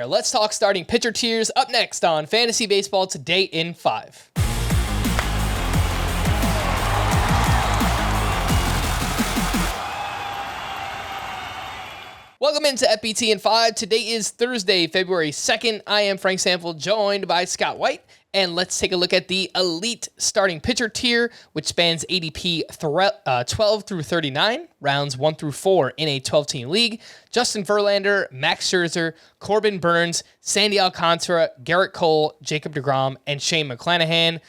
there. Let's talk starting pitcher tiers up next on Fantasy Baseball Today in 5. Welcome into FBT in 5. Today is Thursday, February 2nd. I am Frank Sample, joined by Scott White. And let's take a look at the elite starting pitcher tier, which spans ADP 12 through 39, rounds 1 through 4 in a 12-team league. Justin Verlander, Max Scherzer, Corbin Burnes, Sandy Alcantara, Garrett Cole, Jacob deGrom, and Shane McClanahan.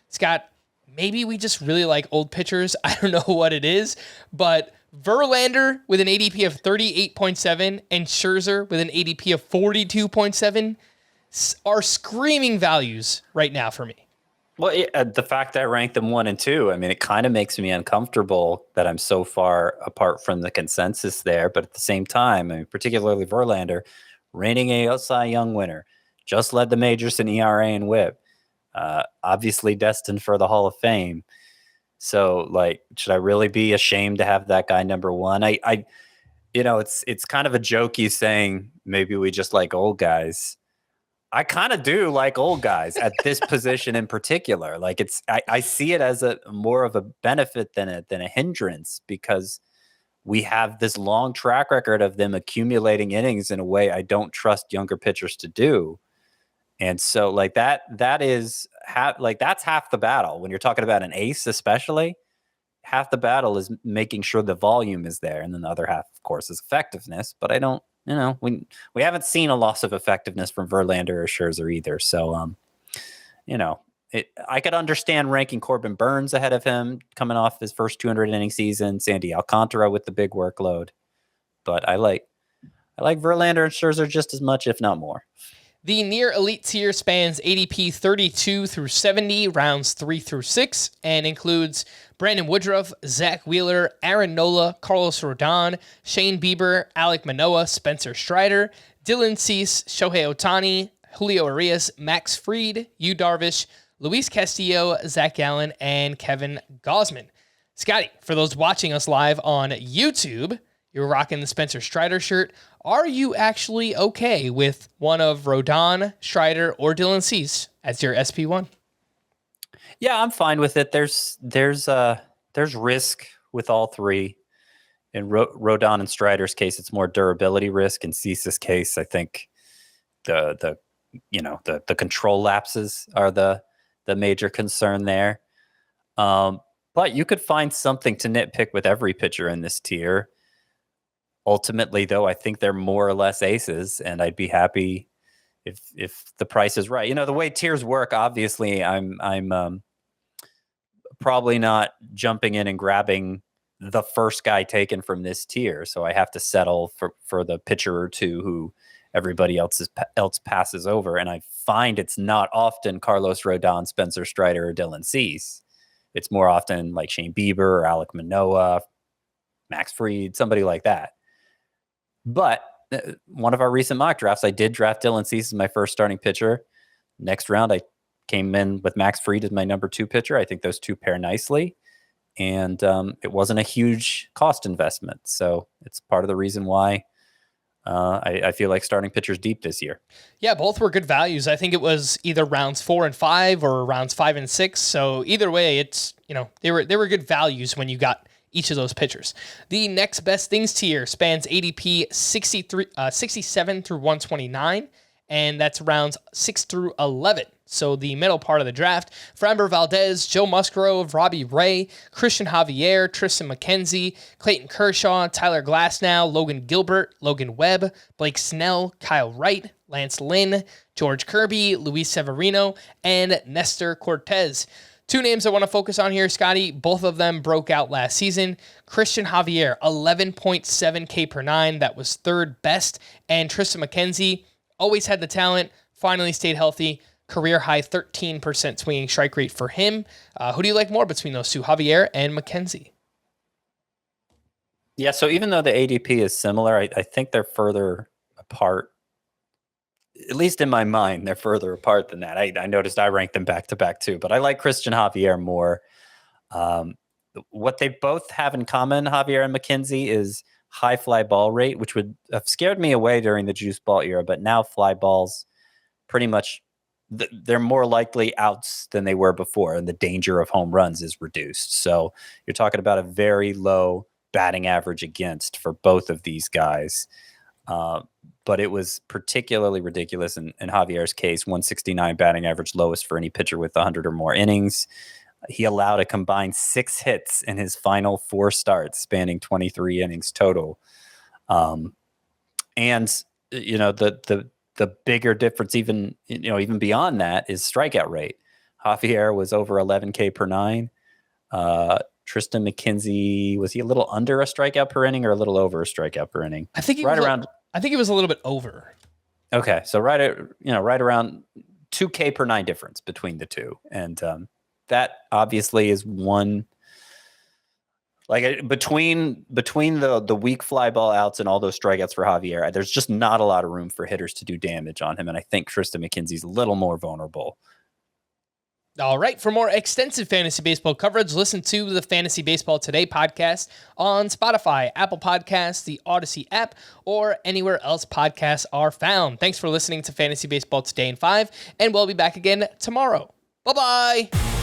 Scott, maybe we just really like old pitchers. I don't know what it is, but Verlander with an ADP of 38.7 and Scherzer with an ADP of 42.7 are screaming values right now for me. Well, the fact that I ranked them 1 and 2, I mean, it kind of makes me uncomfortable that I'm so far apart from the consensus there. But at the same time, I mean, particularly Verlander, reigning AL Cy Young winner, just led the majors in ERA and WHIP, obviously destined for the Hall of Fame. So, like, should I really be ashamed to have that guy number 1? I it's kind of a jokey saying maybe we just like old guys. I kind of do like old guys at this position in particular. Like I see it as a more of a benefit than a hindrance, because we have this long track record of them accumulating innings in a way I don't trust younger pitchers to do. And so like that's half the battle when you're talking about an ace, especially. Half the battle is making sure the volume is there, and then the other half, of course, is effectiveness. But I don't. We haven't seen a loss of effectiveness from Verlander or Scherzer either. So, I could understand ranking Corbin Burnes ahead of him coming off his first 200 inning season, Sandy Alcantara with the big workload. But I like Verlander and Scherzer just as much, if not more. The near elite tier spans ADP 32 through 70, rounds 3 through 6, and includes Brandon Woodruff, Zach Wheeler, Aaron Nola, Carlos Rodon, Shane Bieber, Alek Manoah, Spencer Strider, Dylan Cease, Shohei Ohtani, Julio Urias, Max Fried, Yu Darvish, Luis Castillo, Zach Gallen, and Kevin Gausman. Scotty, for those watching us live on YouTube, you're rocking the Spencer Strider shirt. Are you actually okay with one of Rodon, Strider, or Dylan Cease as your SP1? Yeah, I'm fine with it. There's risk with all three. In Rodon and Strider's case, it's more durability risk. In Cease's case, I think the control lapses are the major concern there. But you could find something to nitpick with every pitcher in this tier. Ultimately, though, I think they're more or less aces, and I'd be happy if the price is right. The way tiers work, obviously, I'm probably not jumping in and grabbing the first guy taken from this tier, so I have to settle for the pitcher or two who everybody else passes over. And I find it's not often Carlos Rodon, Spencer Strider, or Dylan Cease. It's more often like Shane Bieber or Alek Manoah, Max Fried, somebody like that. But one of our recent mock drafts, I did draft Dylan Cease as my first starting pitcher. Next round, I came in with Max Fried as my number 2 pitcher. I think those two pair nicely. And it wasn't a huge cost investment. So it's part of the reason why I feel like starting pitchers deep this year. Yeah, both were good values. I think it was either rounds 4 and 5 or rounds 5 and 6. So either way, it's, they were good values when you got each of those pitchers. The next best things tier spans ADP 67 through 129, and that's rounds 6 through 11. So the middle part of the draft: Framber Valdez, Joe Musgrove, Robbie Ray, Cristian Javier, Triston McKenzie, Clayton Kershaw, Tyler Glasnow, Logan Gilbert, Logan Webb, Blake Snell, Kyle Wright, Lance Lynn, George Kirby, Luis Severino, and Nestor Cortez. 2 names I want to focus on here, Scotty. Both of them broke out last season. Cristian Javier, 11.7 K per 9. That was 3rd best. And Triston McKenzie always had the talent, finally stayed healthy. Career high 13% swinging strike rate for him. Who do you like more between those two, Javier and McKenzie? Yeah, so even though the ADP is similar, I think they're further apart. At least in my mind, they're further apart than that. I noticed I ranked them back to back too, but I like Cristian Javier more. What they both have in common, Javier and McKenzie, is high fly ball rate, which would have scared me away during the juice ball era, but now fly balls pretty much they're more likely outs than they were before, and the danger of home runs is reduced. So you're talking about a very low batting average against for both of these guys. But it was particularly ridiculous in Javier's case, 169 batting average, lowest for any pitcher with 100 or more innings. He allowed a combined 6 hits in his final 4 starts, spanning 23 innings total. And you know, the bigger difference, even beyond that, is strikeout rate. Javier was over 11K per 9. Triston McKenzie, was he a little under a strikeout per inning or a little over a strikeout per inning? I think he was a little bit over. Okay, so right around 2K per 9 difference between the two, and that obviously is one. Like between the weak fly ball outs and all those strikeouts for Javier, there's just not a lot of room for hitters to do damage on him, and I think Triston McKenzie's a little more vulnerable. All right. For more extensive fantasy baseball coverage, listen to the Fantasy Baseball Today podcast on Spotify, Apple Podcasts, the Audacy app, or anywhere else podcasts are found. Thanks for listening to Fantasy Baseball Today in 5, and we'll be back again tomorrow. Bye-bye.